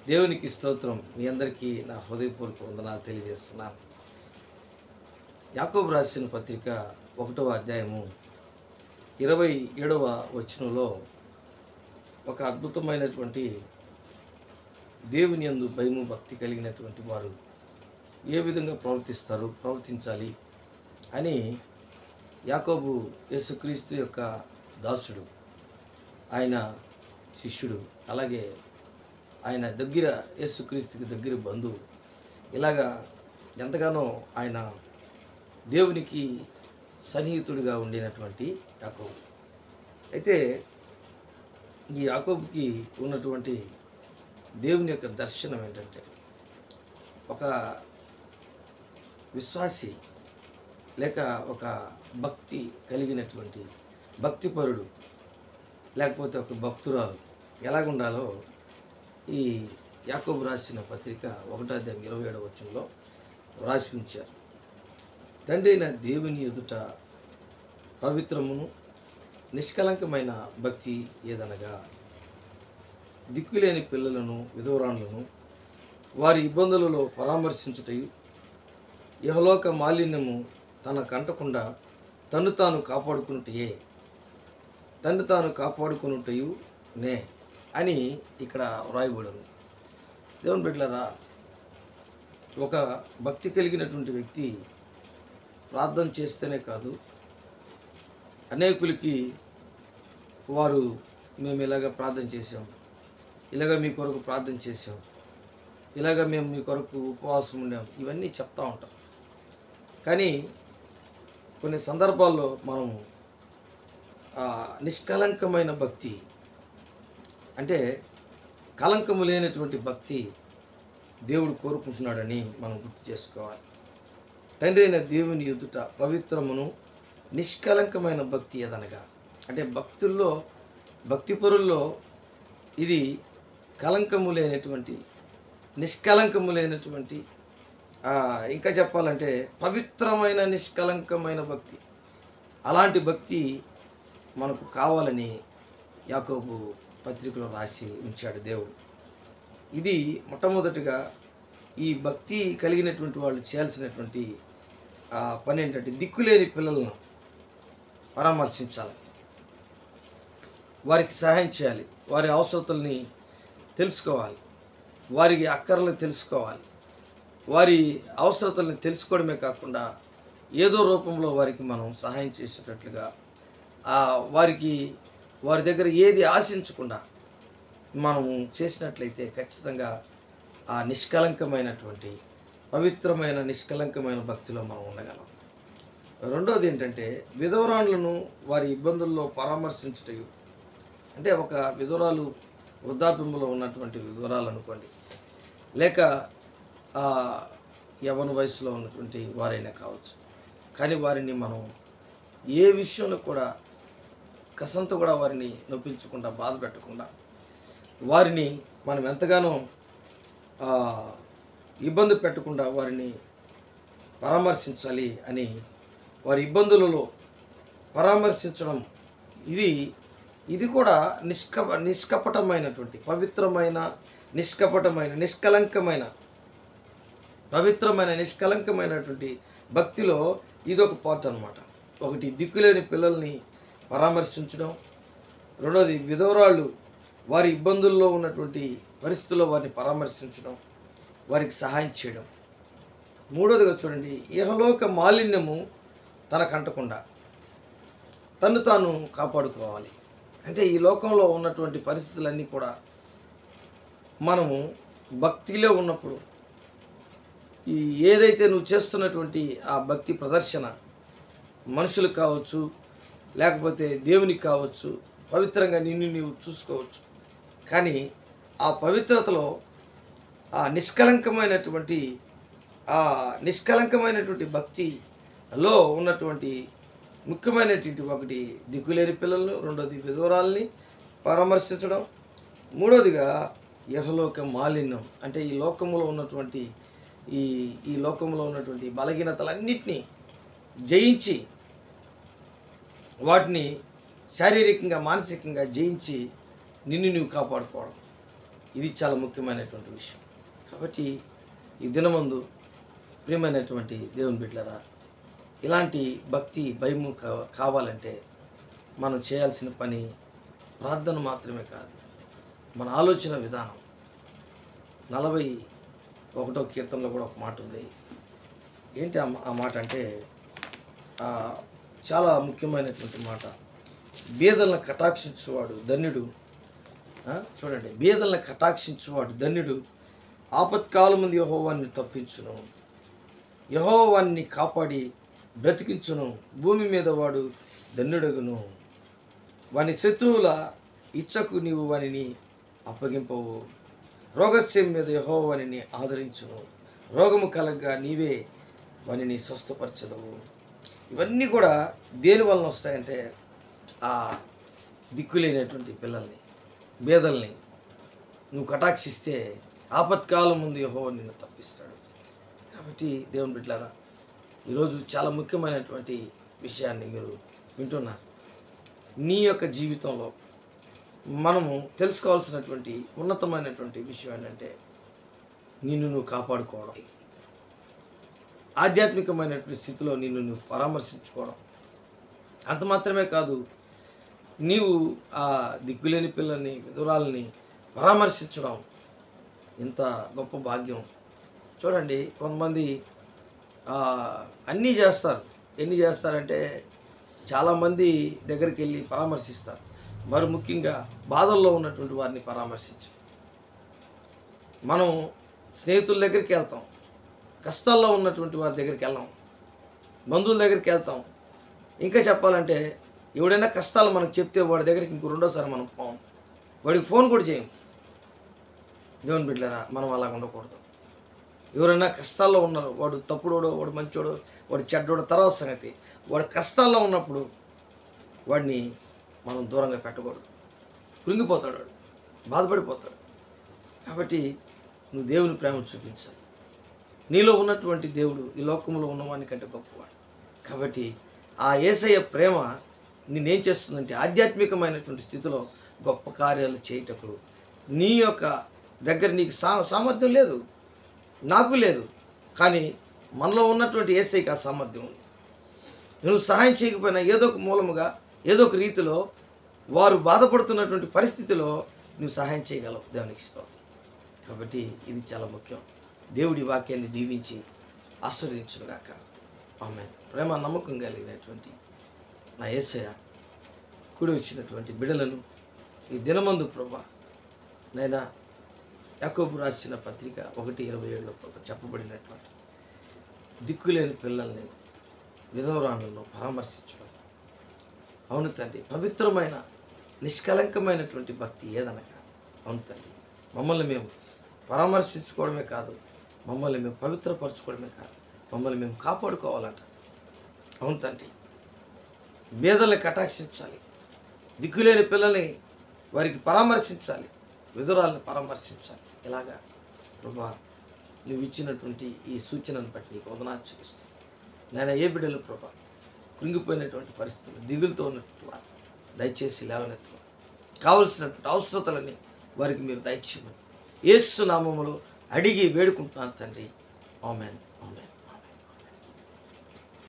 దేవునికి స్తోత్రం. మీ అందరికీ నా హృదయపూర్వక వందనాలు తెలియజేస్తున్నాను. యాకోబు రాసిన పత్రిక 1వ అధ్యాయము 27వ వచనంలో ఒక అద్భుతమైనటువంటి దేవుని యందు భయము భక్తి కలిగినటువంటి వారు ఏ విధంగా ప్రవర్తించాలి అని యాకోబు యేసుక్రీస్తు యొక్క దాసుడు, ఆయన శిష్యుడు, అలాగే ఆయన దగ్గర యేసుక్రీస్తుకి దగ్గర బంధువు, ఇలాగా ఎంతగానో ఆయన దేవునికి సన్నిహితుడిగా ఉండినటువంటి యాకోబు. అయితే ఈ యాకోబుకి ఉన్నటువంటి దేవుని యొక్క దర్శనం ఏంటంటే, ఒక విశ్వాసి లేక ఒక భక్తి కలిగినటువంటి భక్తిపరుడు లేకపోతే ఒక భక్తురాలు ఎలాగుండాలో ఈ యాకోబు రాసిన పత్రిక 1వ అధ్యాయం 27వ వచనంలో రాసి ఉంచారు. తండ్రి అయిన దేవుని ఎదుట పవిత్రమును నిష్కలంకమైన భక్తి ఏదనగా, దిక్కులేని పిల్లలను విధవరాండ్లను వారి ఇబ్బందులలో పరామర్శించుటయు, ఇహలోక మాలిన్యము తన కంటకుండా తను తాను కాపాడుకునుటయు నే అని ఇక్కడ వ్రాయబడి ఉంది. దేవుని బిడ్డలారా, ఒక భక్తి కలిగినటువంటి వ్యక్తి ప్రార్థన చేస్తేనే కాదు, అనేకులకి వారు మేము ఇలాగ ప్రార్థన చేసాం, ఇలాగ మీ కొరకు ప్రార్థన చేసాం, ఇలాగ మేము మీ కొరకు ఉపవాసం ఉండాం, ఇవన్నీ చెప్తూ ఉంటాం. కానీ కొన్ని సందర్భాల్లో మనం నిష్కలంకమైన భక్తి అంటే కలంకము లేనటువంటి భక్తి దేవుడు కోరుకుంటున్నాడని మనం గుర్తు చేసుకోవాలి. తండ్రి అయిన దేవుని ఎదుట పవిత్రమును నిష్కలంకమైన భక్తి ఏదనగా, అంటే భక్తిపరుల్లో ఇది కలంకము లేనటువంటి, నిష్కలంకము లేనటువంటి, ఇంకా చెప్పాలంటే పవిత్రమైన నిష్కలంకమైన భక్తి. అలాంటి భక్తి మనకు కావాలని యాకోబు పత్రికలో రాసి ఉంచాడు దేవుడు. ఇది మొట్టమొదటిగా ఈ భక్తి కలిగినటువంటి వాళ్ళు చేయాల్సినటువంటి పని ఏంటంటే, దిక్కులేని పిల్లలను పరామర్శించాలి, వారికి సహాయం చేయాలి, వారి అవసరతల్ని తెలుసుకోవాలి, వారికి అక్కర్లు తెలుసుకోవాలి. వారి అవసరతల్ని తెలుసుకోవడమే కాకుండా ఏదో రూపంలో వారికి మనం సహాయం చేసేటట్లుగా, వారి దగ్గర ఏది ఆశించకుండా మనము చేసినట్లయితే ఖచ్చితంగా ఆ నిష్కలంకమైనటువంటి పవిత్రమైన నిష్కలంకమైన భక్తిలో మనం ఉండగలం. రెండోది ఏంటంటే, విధవరాండ్లను వారి ఇబ్బందుల్లో పరామర్శించుటయు. అంటే ఒక విధవరాలు, వృద్ధాప్యంలో ఉన్నటువంటి విధవరాలు అనుకోండి, లేక యవ్వన వయసులో ఉన్నటువంటి వారైనా కావచ్చు, కానీ వారిని మనం ఏ విషయంలో కూడా కసంత కూడా వారిని నొప్పించకుండా, బాధ పెట్టకుండా, వారిని మనం ఎంతగానో ఇబ్బంది పెట్టకుండా వారిని పరామర్శించాలి అని, వారి ఇబ్బందులలో పరామర్శించడం ఇది కూడా నిష్కపటమైనటువంటి పవిత్రమైన నిష్కపటమైన నిష్కలంకమైన పవిత్రమైన నిష్కలంకమైనటువంటి భక్తిలో ఇదొక పార్ట్ అన్నమాట. ఒకటి దిక్కులేని పిల్లల్ని పరామర్శించడం, రెండోది విధవరాళ్ళు వారి ఇబ్బందుల్లో ఉన్నటువంటి పరిస్థితుల్లో వారిని పరామర్శించడం, వారికి సహాయం చేయడం. మూడోదిగా చూడండి, ఇహలోక మాలిన్యము తనకంటకుండా తను తాను కాపాడుకోవాలి. అంటే ఈ లోకంలో ఉన్నటువంటి పరిస్థితులన్నీ కూడా మనము భక్తిలో ఉన్నప్పుడు ఏదైతే నువ్వు చేస్తున్నటువంటి ఆ భక్తి ప్రదర్శన మనుషులకు కావచ్చు, లేకపోతే దేవునికి కావచ్చు, పవిత్రంగా నిన్ను నీవు చూసుకోవచ్చు. కానీ ఆ పవిత్రతలో ఆ నిష్కలంకమైనటువంటి భక్తిలో ఉన్నటువంటి ముఖ్యమైనటువంటి ఒకటి దిక్కులేని పిల్లలను, రెండోది విధవరాల్ని పరామర్శించడం, మూడోదిగా ఇహలోక మాలిన్యం. అంటే ఈ లోకంలో ఉన్నటువంటి ఈ లోకంలో ఉన్నటువంటి బలహీనతలన్నిటినీ జయించి, వాటిని శారీరకంగా మానసికంగా జయించి నిన్ను నువ్వు కాపాడుకోవడం. ఇది చాలా ముఖ్యమైనటువంటి విషయం. కాబట్టి ఈ దినమందు ప్రియమైనటువంటి దేవుని బిడ్డలారా, ఇలాంటి భక్తి భయము కావాలంటే మనం చేయాల్సిన పని ప్రార్థన మాత్రమే కాదు, మన ఆలోచన విధానం. 41వ కీర్తనలో కూడా ఒక మాట ఉంది. ఏంటి ఆ మాట అంటే చాలా ముఖ్యమైనటువంటి మాట. బీదలను కటాక్షించువాడు ధన్యుడు. చూడండి, బీదలను కటాక్షించువాడు ధన్యుడు, ఆపత్కాలమందు యెహోవాను తప్పించును, యెహోవాని కాపాడి బ్రతికించును, భూమి మీద వాడు ధన్యుడగును. వాని శత్రువుల ఇచ్చకు నీవు వానిని అప్పగింపవు, రోగస్యం మీద యెహోవాని ఆదరించును, రోగము కలగ్గా నీవే వానిని స్వస్థపరచదవు. ఇవన్నీ కూడా దేని వలన వస్తాయంటే ఆ దిక్కులేనటువంటి పిల్లల్ని, బేదల్ని నువ్వు కటాక్షిస్తే ఆపత్కాలం ముందు యెహోవా నిన్ను తప్పిస్తాడు. కాబట్టి దేవుని బిడ్డలారా, ఈరోజు చాలా ముఖ్యమైనటువంటి విషయాన్ని మీరు వింటున్నారు. నీ యొక్క జీవితంలో మనము తెలుసుకోవాల్సినటువంటి ఉన్నతమైనటువంటి విషయం ఏంటంటే నిన్ను నువ్వు కాపాడుకోవడం, ఆధ్యాత్మికమైనటువంటి స్థితిలో నిన్ను నువ్వు పరామర్శించుకోవడం. అంత మాత్రమే కాదు, నీవు ఆ దిక్కులేని పిల్లల్ని, విధురాలని పరామర్శించడం ఎంత గొప్ప భాగ్యం. చూడండి, కొంతమంది అన్నీ చేస్తారు. ఎన్ని చేస్తారంటే చాలామంది దగ్గరికి వెళ్ళి పరామర్శిస్తారు. మరి ముఖ్యంగా బాధల్లో ఉన్నటువంటి వారిని పరామర్శించరు. మనం స్నేహితుల దగ్గరికి వెళ్తాం, కష్టాల్లో ఉన్నటువంటి వారి దగ్గరికి వెళ్ళాం, బంధువుల దగ్గరికి వెళ్తాం. ఇంకా చెప్పాలంటే ఎవడైనా కష్టాలు మనకు చెప్తే వాడి దగ్గరికి ఇంకో రెండోసారి మనం పోం, వాడికి ఫోన్ కూడా చేయం. దేవుని బిడ్డలారా, మనం అలా ఉండకూడదు. ఎవరైనా కష్టాల్లో ఉన్నారు, వాడు తప్పుడోడో, వాడు మంచోడో, వాడు చెడ్డోడో తర్వాత సంగతి. వాడు కష్టాల్లో ఉన్నప్పుడు వాడిని మనం దూరంగా పెట్టకూడదు. కృంగిపోతాడు, వాడు బాధపడిపోతాడు. కాబట్టి నువ్వు దేవుని ప్రేమ చూపించాలి. నీలో ఉన్నటువంటి దేవుడు ఈ లోకంలో ఉన్నవానికంటే గొప్పవాడు. కాబట్టి ఆ యేసయ్య ప్రేమ నేనేం చేస్తుందంటే ఆధ్యాత్మికమైనటువంటి స్థితిలో గొప్ప కార్యాలు చేయుటకు. నీ యొక్క దగ్గర నీకు సామర్థ్యం లేదు, నాకు లేదు, కానీ మనలో ఉన్నటువంటి యేసయ్యకి ఆ సామర్థ్యం ఉంది. నువ్వు సహాయం చేయకపోయినా ఏదో ఒక మూలముగా, ఏదో ఒక రీతిలో వారు బాధపడుతున్నటువంటి పరిస్థితిలో నువ్వు సహాయం చేయగలవు. దేవునికి స్తోత్రం. కాబట్టి ఇది చాలా ముఖ్యం. దేవుడి వాక్యాన్ని దీవించి ఆశీర్వదించునుగాక. ఆమేన్. ప్రేమ నమ్మకం కలిగినటువంటి నా యేసయ్య కూడి వచ్చినటువంటి బిడ్డలను ఈ దినమందు ప్రభా, నైనా యాకోబు రాసిన పత్రిక 1:27లో ప్రభా చెప్పబడినటువంటి దిక్కులేని పిల్లల్ని, విధవరాలను పరామర్శించడం. అవును తండ్రి, పవిత్రమైన నిష్కలంకమైనటువంటి భక్తి ఏదనగా, అవును తండ్రి, మమ్మల్ని మేము పరామర్శించుకోవడమే కాదు, మమ్మల్ని మేము పవిత్రపరచుకోవడమే కాదు, మమ్మల్ని మేము కాపాడుకోవాలంట. అవును తండ్రి, బీదల్ని కటాక్షించాలి, దిక్కులేని పిల్లల్ని వారికి పరామర్శించాలి, విధురాలను పరామర్శించాలి. ఇలాగా ప్రభా నువ్వు ఇచ్చినటువంటి ఈ సూచనను బట్టి నీకు వందనాలు చెల్లిస్తాను. నేను ఏ బిడ్డలు ప్రభా కృంగిపోయినటువంటి పరిస్థితులు, దిగులుతో ఉన్నటువంటి వారు దయచేసి లేవనెత్తమని, కావలసినటువంటి అవసరతలని వారికి మీరు దయచేయమని యేసు నామములో అడిగి వేడుకుంటున్నాను తండ్రి. ఆమేన్, ఆమేన్.